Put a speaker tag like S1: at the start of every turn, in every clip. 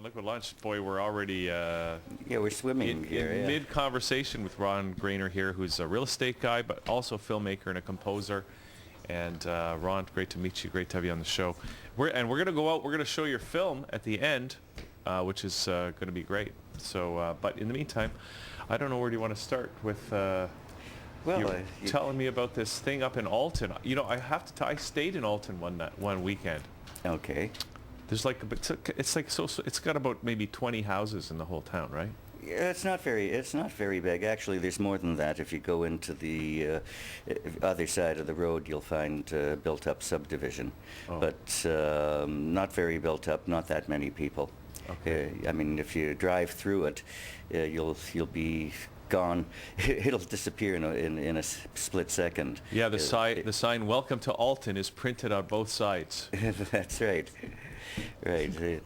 S1: Liquid Lunch. Boy, we're already
S2: Yeah, we're swimming here.
S1: in
S2: Yeah.
S1: mid-conversation with Ron Graner here, who's a real estate guy, but also a filmmaker and a composer. And Ron, great to meet you. Great to have you on the show. We're going to go out. We're going to show your film at the end, which is going to be great. So, but in the meantime, I don't know, where do you want to start with...
S2: Well,
S1: telling me about this thing up in Alton. You know, I have to. I stayed in Alton one weekend.
S2: okay.
S1: There's like it's got about maybe 20 houses in the whole town, right?
S2: Yeah, it's not very big. Actually, there's more than that. If you go into the other side of the road, you'll find built-up subdivision, but not very built up. Not that many people.
S1: Okay.
S2: I mean, if you drive through it, you'll be gone. It'll disappear in a split second.
S1: Yeah, the sign "Welcome to Alton" is printed on both sides.
S2: That's right. Right.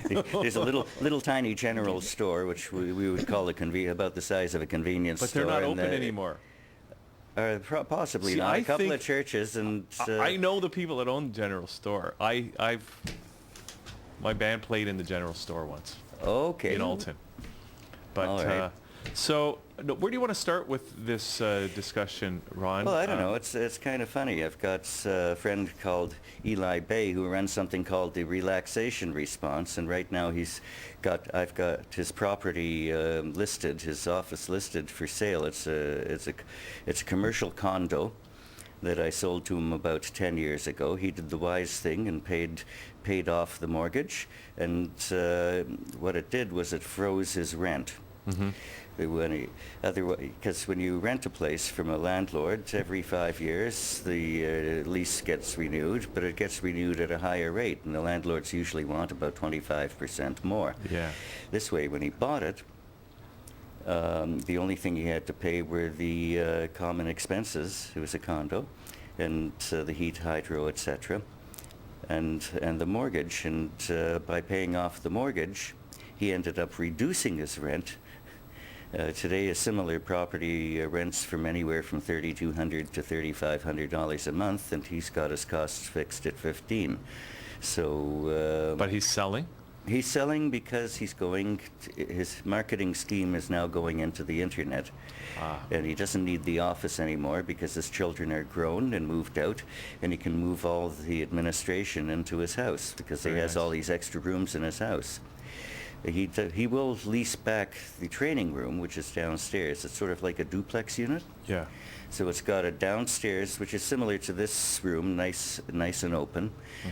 S2: There's a little tiny general store, which we would call about the size of a convenience store.
S1: But they're not open anymore.
S2: Possibly
S1: See,
S2: not. A couple
S1: think-
S2: of churches and...
S1: I know the people that own the general store. My band played in the general store once.
S2: Okay.
S1: In Alton. But
S2: All right.
S1: so, where do you want to start with this discussion, Ron?
S2: Well, I don't know. It's kind of funny. I've got a friend called Eli Bay who runs something called the Relaxation Response, and right now I've got his property listed, his office listed for sale. It's a commercial condo that I sold to him about 10 years ago. He did the wise thing and paid off the mortgage, and what it did was it froze his rent.
S1: Mm-hmm.
S2: Because when you rent a place from a landlord, every 5 years the lease gets renewed, but it gets renewed at a higher rate, and the landlords usually want about 25% more.
S1: Yeah.
S2: This way, when he bought it, the only thing he had to pay were the common expenses. It was a condo, and the heat, hydro, etc., and the mortgage. And by paying off the mortgage, he ended up reducing his rent. Today, a similar property rents from anywhere from $3,200 to $3,500 a month, and he's got his costs fixed at $15. So.
S1: But he's selling?
S2: He's selling because his marketing scheme is now going into the internet. And he doesn't need the office anymore because his children are grown and moved out, and he can move all the administration into his house because he has all these extra rooms in his house. He will lease back the training room, which is downstairs. It's sort of like a duplex unit.
S1: Yeah.
S2: So it's got a downstairs, which is similar to this room, nice and open,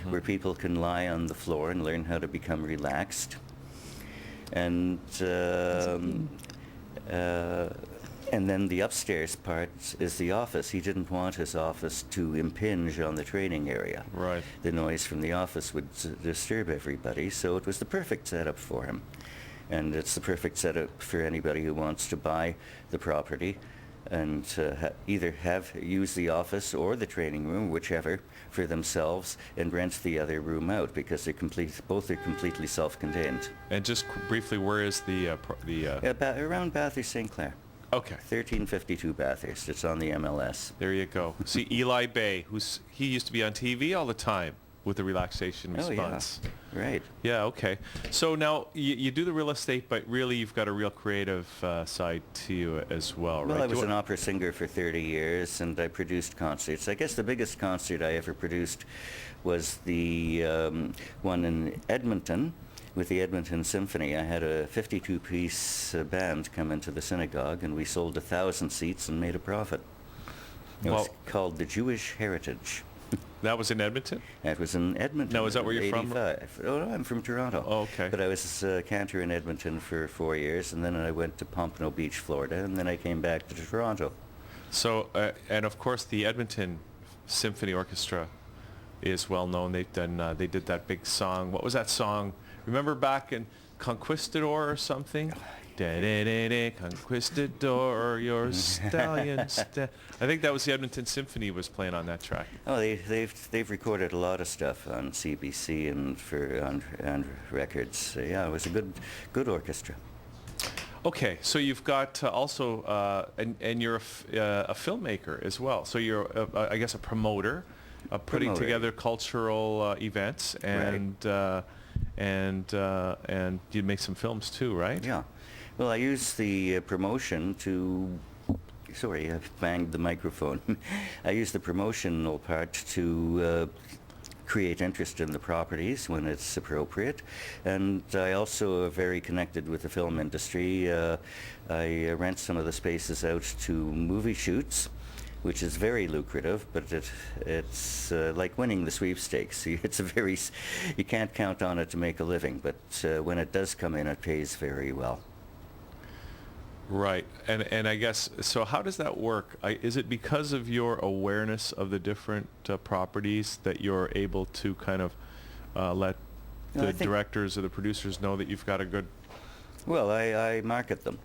S2: where people can lie on the floor and learn how to become relaxed. And then the upstairs part is the office. He didn't want his office to impinge on the training area.
S1: Right.
S2: The noise from the office would disturb everybody, so it was the perfect setup for him. And it's the perfect setup for anybody who wants to buy the property and either use the office or the training room, whichever, for themselves, and rent the other room out because both are completely self-contained.
S1: And just briefly, where is the
S2: around Bathurst, St. Clair.
S1: Okay.
S2: 1352 Bathurst. It's on the MLS.
S1: There you go. See, Eli Bay, he used to be on TV all the time with the Relaxation Response.
S2: Yeah. Right.
S1: Yeah, okay. So now you do the real estate, but really you've got a real creative side to you as well, right?
S2: Well, I was an opera singer for 30 years, and I produced concerts. I guess the biggest concert I ever produced was the one in Edmonton with the Edmonton Symphony. I had a 52-piece band come into the synagogue, and we sold 1,000 seats and made a profit. It was called the Jewish Heritage.
S1: That was in Edmonton?
S2: That was in Edmonton.
S1: Now, is that where you're from?
S2: Oh, no, I'm from Toronto.
S1: Oh, okay.
S2: But I was a cantor in Edmonton for 4 years, and then I went to Pompano Beach, Florida, and then I came back to Toronto.
S1: So, and of course, the Edmonton Symphony Orchestra is well known. They did that big song. What was that song? Remember back in Conquistador or something? Da-da-da-da, Conquistador, your stallion. I think that was the Edmonton Symphony was playing on that track.
S2: Oh, they've recorded a lot of stuff on CBC and on records. So, yeah, it was a good orchestra.
S1: Okay, so you've got also, and you're a filmmaker as well. So you're, I guess, a promoter, putting together cultural events, and and you make some films too, right?
S2: Yeah. Well, I use the promotion to... Sorry, I banged the microphone. I use the promotional part to create interest in the properties when it's appropriate. And I also are very connected with the film industry. I rent some of the spaces out to movie shoots, which is very lucrative, but it's like winning the sweepstakes. It's a very... You can't count on it to make a living, but when it does come in, it pays very well.
S1: Right, and I guess, so how does that work? Is it because of your awareness of the different properties that you're able to kind of let the directors or the producers know that you've got a good...
S2: Well, I market them.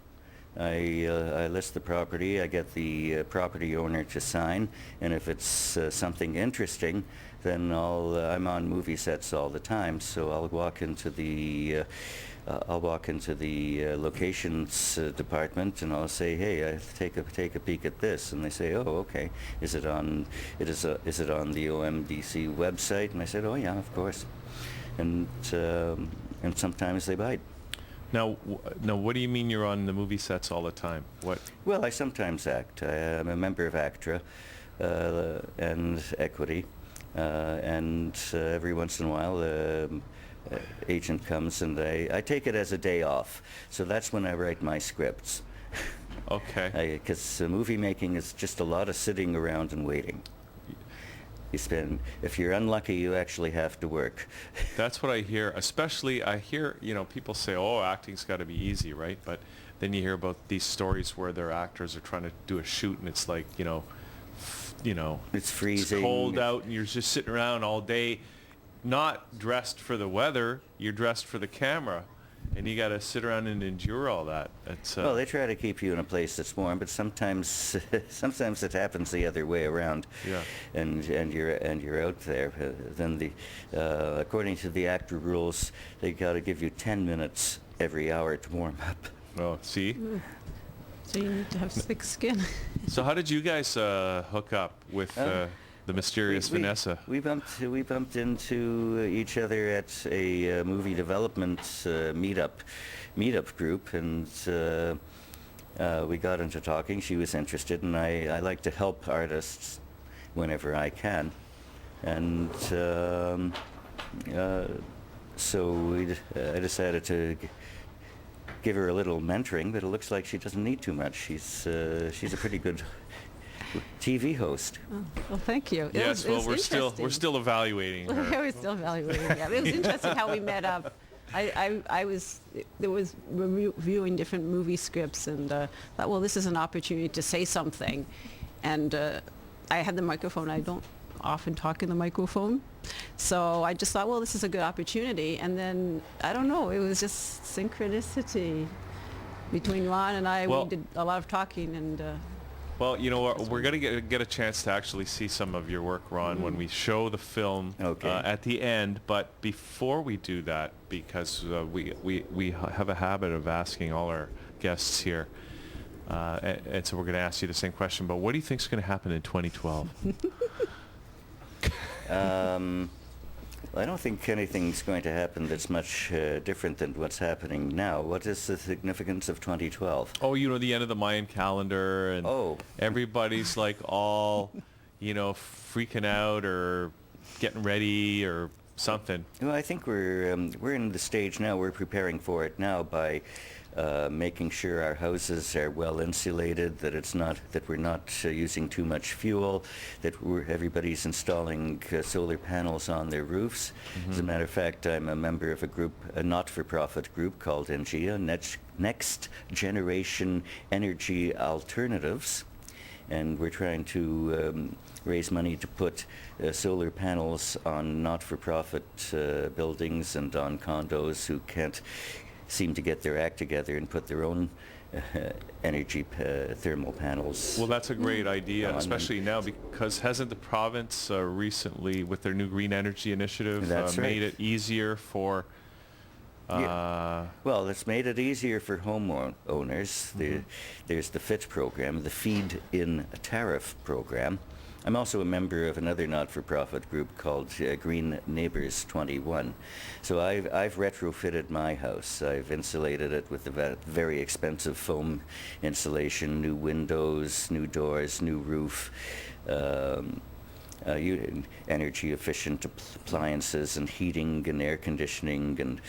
S2: I list the property, I get the property owner to sign, and if it's something interesting, then I'm on movie sets all the time, so I'll walk into the locations department and I'll say, hey, take a peek at this, and they say, oh, okay. Is it on the OMDC website? And I said, oh yeah, of course. And sometimes they bite.
S1: Now, what do you mean you're on the movie sets all the time? What?
S2: Well, I sometimes act. I'm a member of ACTRA and Equity, and every once in a while agent comes and I take it as a day off. So that's when I write my scripts.
S1: Okay.
S2: Because movie making is just a lot of sitting around and waiting. If you're unlucky, you actually have to work.
S1: That's what I hear. Especially, I hear, people say, oh, acting's got to be easy, right? But then you hear about these stories where their actors are trying to do a shoot and it's like,
S2: it's freezing.
S1: It's cold out and you're just sitting around all day, not dressed for the weather, you're dressed for the camera. And you got to sit around and endure all that.
S2: Well, they try to keep you in a place that's warm, but sometimes it happens the other way around.
S1: Yeah.
S2: And you're out there. Then according to the actor rules, they got to give you 10 minutes every hour to warm up.
S1: Oh, see.
S3: So you need to have thick skin.
S1: So how did you guys hook up with the mysterious Vanessa?
S2: We bumped into each other at a movie development meetup group, and we got into talking. She was interested, and I like to help artists whenever I can, and so I decided to give her a little mentoring, but it looks like she doesn't need too much. She's a pretty good TV host.
S3: Oh, well, thank you.
S1: Yes, well, we're still evaluating her.
S3: We're still evaluating. Yeah, it was interesting how we met up. I was reviewing different movie scripts and thought, well, this is an opportunity to say something, and I had the microphone. I don't often talk in the microphone, so I just thought, well, this is a good opportunity. And then I don't know, it was just synchronicity between Ron and I.
S1: Well,
S3: we did a lot of talking and.
S1: Well, you know what? We're going to get a chance to actually see some of your work, Ron, when we show the film at the end. But before we do that, because we have a habit of asking all our guests here, and so we're going to ask you the same question. But what do you think is going to happen in 2012?
S2: I don't think anything's going to happen that's much different than what's happening now. What is the significance of 2012?
S1: Oh, the end of the Mayan calendar, and everybody's like all, freaking out or getting ready or something.
S2: Well, I think we're in the stage now. We're preparing for it now by making sure our houses are well insulated, that we're not using too much fuel, that everybody's installing solar panels on their roofs. Mm-hmm. As a matter of fact, I'm a member of a not-for-profit group called NGA, Next Generation Energy Alternatives, and we're trying to raise money to put solar panels on not-for-profit buildings and on condos who can't seem to get their act together and put their own energy thermal panels.
S1: Well, that's a great idea, especially now, because hasn't the province recently, with their new green energy initiative, made it easier for...
S2: Well, it's made it easier for homeowners. Mm-hmm. There's the FIT program, the Feed-in Tariff program, I'm also a member of another not-for-profit group called Green Neighbors 21. So I've retrofitted my house. I've insulated it with a very expensive foam insulation, new windows, new doors, new roof, energy efficient appliances and heating and air conditioning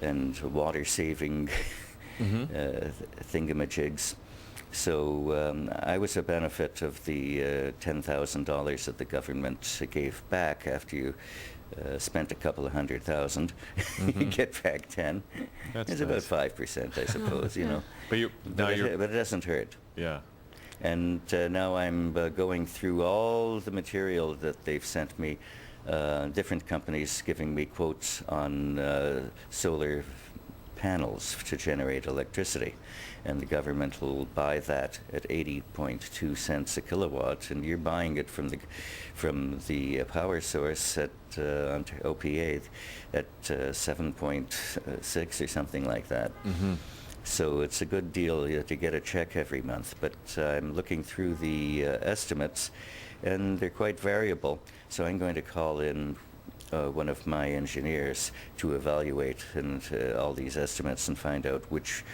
S2: and water saving thingamajigs. So I was a benefit of the $10,000 that the government gave back after you spent a couple of $100,000. You get back 10.
S1: That's
S2: it's
S1: nice.
S2: about 5%, I suppose, you know.
S1: But
S2: But it doesn't hurt.
S1: yeah.
S2: And now I'm going through all the material that they've sent me, different companies giving me quotes on solar panels to generate electricity. And the government will buy that at 80.2 cents a kilowatt, and you're buying it from the power source at OPA at 7.6 or something like that. So it's a good deal to get a check every month, but I'm looking through the estimates, and they're quite variable. So I'm going to call in one of my engineers to evaluate all these estimates and find out which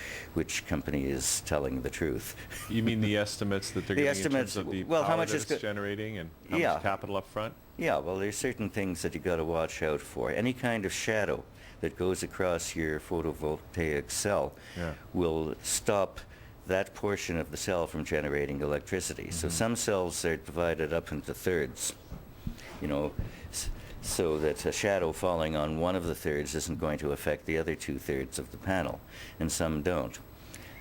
S2: company is telling the truth.
S1: You mean the estimates that they're
S2: The
S1: giving
S2: estimates,
S1: in terms of the
S2: well,
S1: power
S2: how much
S1: that
S2: is
S1: it's generating and how
S2: Yeah.
S1: much capital up front?
S2: Yeah, well, there's certain things that you got to watch out for. Any kind of shadow that goes across your photovoltaic cell will stop that portion of the cell from generating electricity. So some cells are divided up into thirds, you know, so that a shadow falling on one of the thirds isn't going to affect the other 2/3 of the panel, and some don't.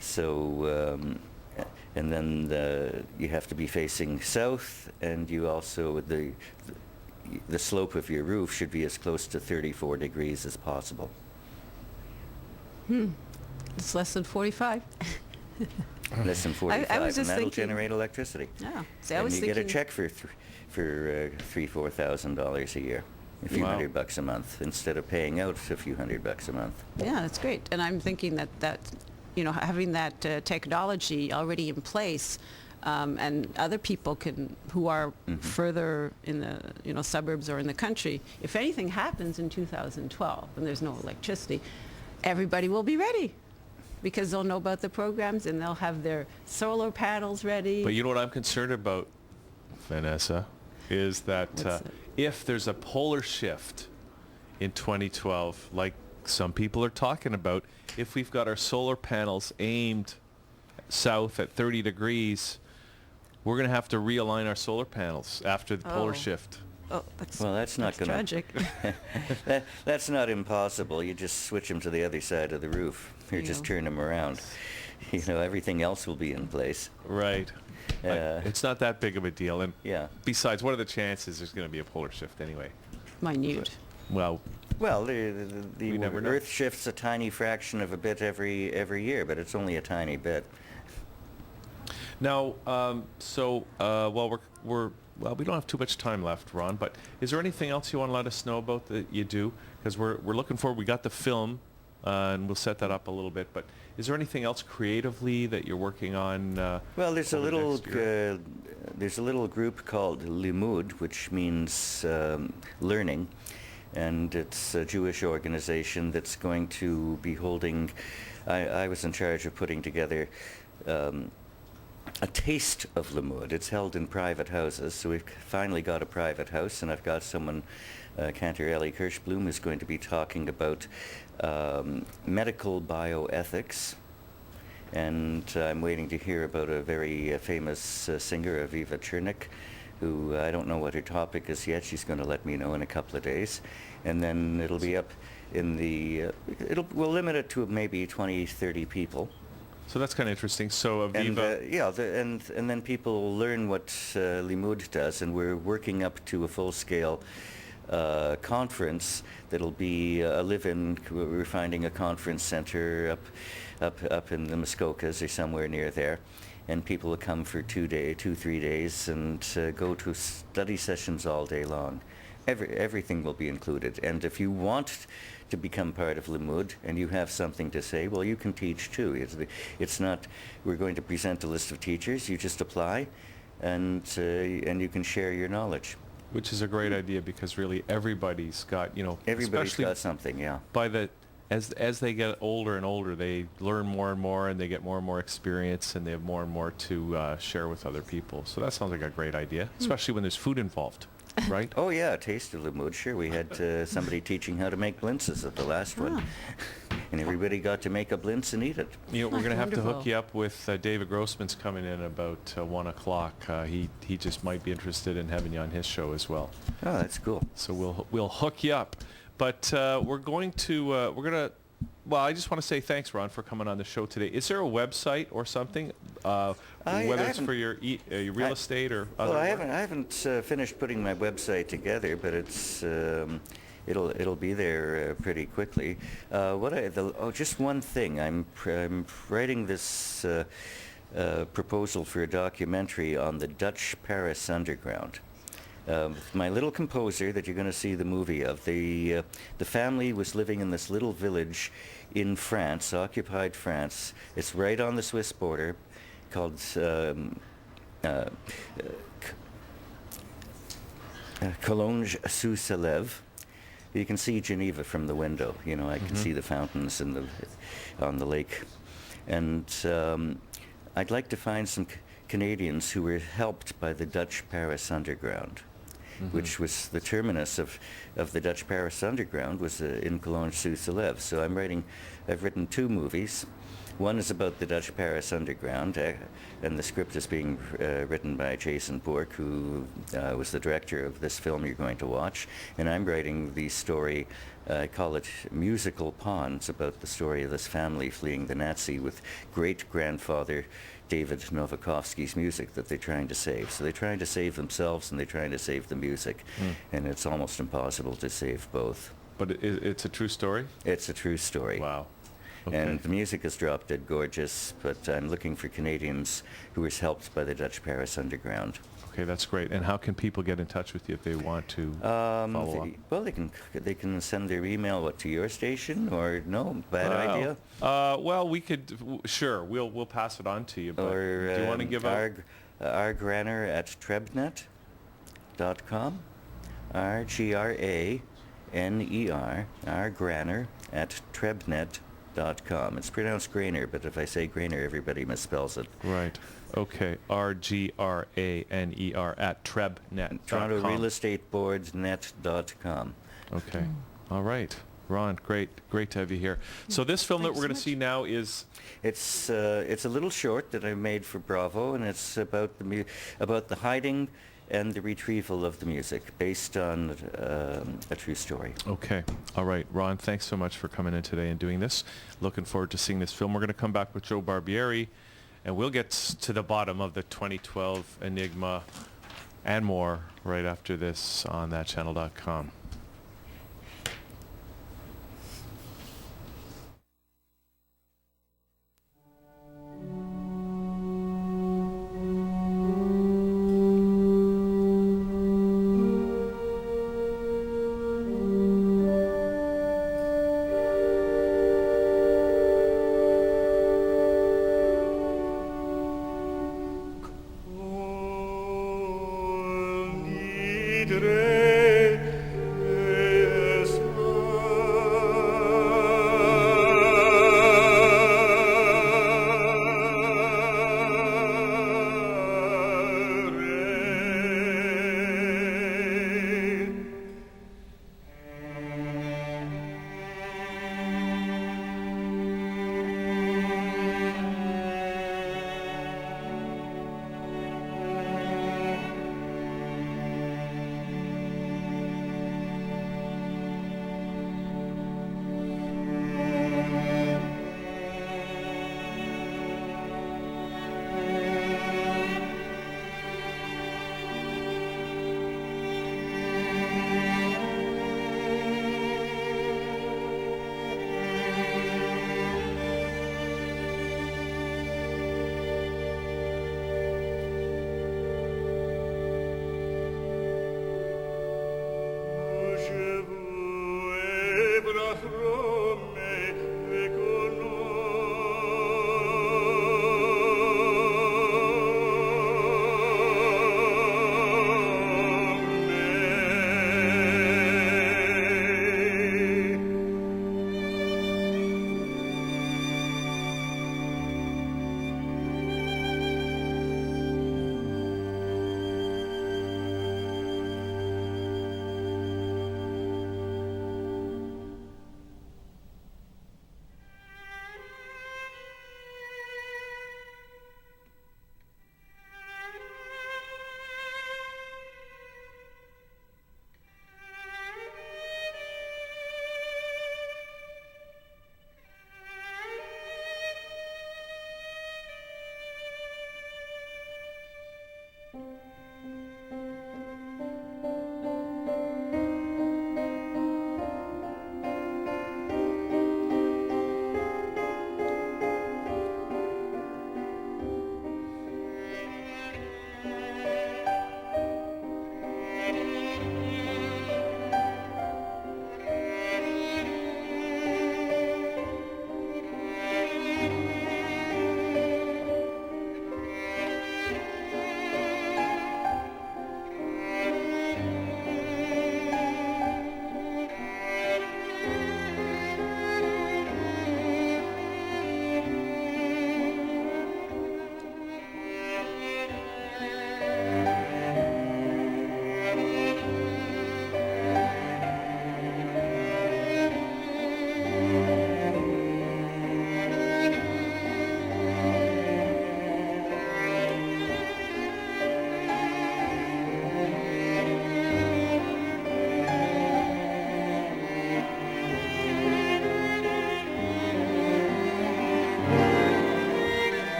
S2: So, and then you have to be facing south, and you also, the slope of your roof should be as close to 34 degrees as possible.
S3: It's less than 45.
S2: Less than 45,
S3: I was just
S2: and that'll
S3: thinking-
S2: generate electricity.
S3: Yeah. See, I
S2: And
S3: was
S2: you
S3: thinking,
S2: get a check for $3,000-4,000 a year, a few
S1: Wow.
S2: $100 a month, instead of paying out a few $100 a month.
S3: yeah, that's great. And I'm thinking that you know, having that technology already in place, and other people who are further in the, you know, suburbs or in the country, if anything happens in 2012 and there's no electricity, everybody will be ready, because they'll know about the programs and they'll have their solar panels ready.
S1: But you know what I'm concerned about, Vanessa, is that
S3: What's that?
S1: if there's a polar shift in 2012, like some people are talking about, if we've got our solar panels aimed south at 30 degrees, we're going to have to realign our solar panels after the polar
S3: Oh.
S1: shift.
S3: Oh, that's,
S2: Well, that's not going
S3: tragic.
S2: That's not impossible. You just switch them to the other side of the roof, or just
S3: Yeah.
S2: turn them around. You know, everything else will be in place.
S1: Right. It's not that big of a deal. And
S2: Yeah.
S1: besides, what are the chances there's going to be a polar shift anyway?
S3: Minute.
S1: Well,
S2: Well, the
S1: We never know.
S2: Earth shifts a tiny fraction of a bit every year, but it's only a tiny bit.
S1: now, well, we don't have too much time left, Ron, but is there anything else you want to let us know about that you do? Because we're looking forward. We got the film, and we'll set that up a little bit. But is there anything else creatively that you're working on?
S2: Well, there's a
S1: over the
S2: little
S1: next year?
S2: there's a little group called Limud, which means learning, and it's a Jewish organization that's going to be holding. I was in charge of putting together a taste of Limud. It's held in private houses, so we've finally got a private house, and I've got someone, Cantor Ellie Kirschblum, who's going to be talking about medical bioethics, and I'm waiting to hear about a very famous singer, Aviva Chernik, who I don't know what her topic is yet. She's going to let me know in a couple of days, and then it'll be up in the, we'll limit it to maybe 20, 30 people.
S1: So that's kind of interesting. So
S2: And
S1: Aviva,
S2: and then people will learn what Limud does, and we're working up to a full-scale conference that'll be a live-in. We're finding a conference center up in the Muskokas or somewhere near there, and people will come for 3 days, and go to study sessions all day long. Everything will be included, and if you want to become part of Limud and you have something to say, well, you can teach too. It's not, we're going to present a list of teachers, you just apply, and you can share your knowledge.
S1: Which is a great idea, because really everybody's got,
S2: Everybody's
S1: especially
S2: got something, yeah.
S1: as they get older and older, they learn more and more, and they get more and more experience, and they have more and more to share with other people. So that sounds like a great idea, especially when there's food involved, right?
S2: Oh yeah, Taste of the Mood. Sure, we had somebody teaching how to make blintzes at the last one, and everybody got to make a blintz and eat it.
S1: We're going to have to hook
S3: Wonderful.
S1: you up with David Grossman's coming in about 1 o'clock. He just might be interested in having you on his show as well.
S2: Oh, that's cool.
S1: So we'll hook you up. But well, I just want to say thanks, Ron, for coming on the show today. Is there a website or something, whether it's for your real estate or other
S2: Well, I
S1: work?
S2: haven't finished putting my website together, but it's it'll be there pretty quickly. Just one thing. I'm writing this proposal for a documentary on the Dutch Paris Underground. My little composer that you're going to see the movie of, the family was living in this little village in France, occupied France. It's right on the Swiss border, called Collonges-sous-Salève. You can see Geneva from the window. I can see the fountains on the lake. And I'd like to find some Canadians who were helped by the Dutch Paris Underground, which was the terminus of the Dutch Paris Underground, was in Collonges-sous-Salève. So I've written 2 movies. One is about the Dutch Paris Underground, and the script is being written by Jason Bourque, who was the director of this film you're going to watch. And I'm writing the story, I call it Musical Pawns, about the story of this family fleeing the Nazi with great-grandfather David Novakovsky's music that they're trying to save. So they're trying to save themselves, and they're trying to save the music. And it's almost impossible to save both.
S1: But it's a true story?
S2: It's a true story.
S1: Wow. Okay.
S2: And the music is drop dead gorgeous, but I'm looking for Canadians who were helped by the Dutch Paris Underground.
S1: Okay, that's great. And how can people get in touch with you if they want to follow up?
S2: Well, they can send their email to your station, or no, bad idea.
S1: Well, we could sure we'll pass it on to you. But
S2: Or
S1: do you want to give out?
S2: Graner at trebnet.com. R Graner at trebnet.com. It's pronounced Graner, but if I say Graner, everybody misspells it.
S1: Right. Okay. RGRANER at trebnet.com.
S2: Toronto Real Estate Boards net.com.
S1: Okay. All right. Ron, great to have you here. So this film that
S3: Thanks
S1: we're going to
S3: so
S1: see now is
S2: It's a little short that I made for Bravo, and it's about the hiding and the retrieval of the music, based on a true story.
S1: okay. All right, Ron, thanks so much for coming in today and doing this. Looking forward to seeing this film. We're going to come back with Joe Barbieri, and we'll get to the bottom of the 2012 Enigma and more right after this on ThatChannel.com.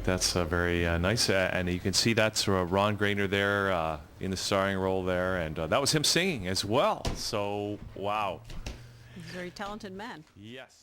S1: think that's very nice. And you can see that's Ron Graner there in the starring role there. And that was him singing as well. So, wow.
S3: He's a very talented man.
S1: Yes.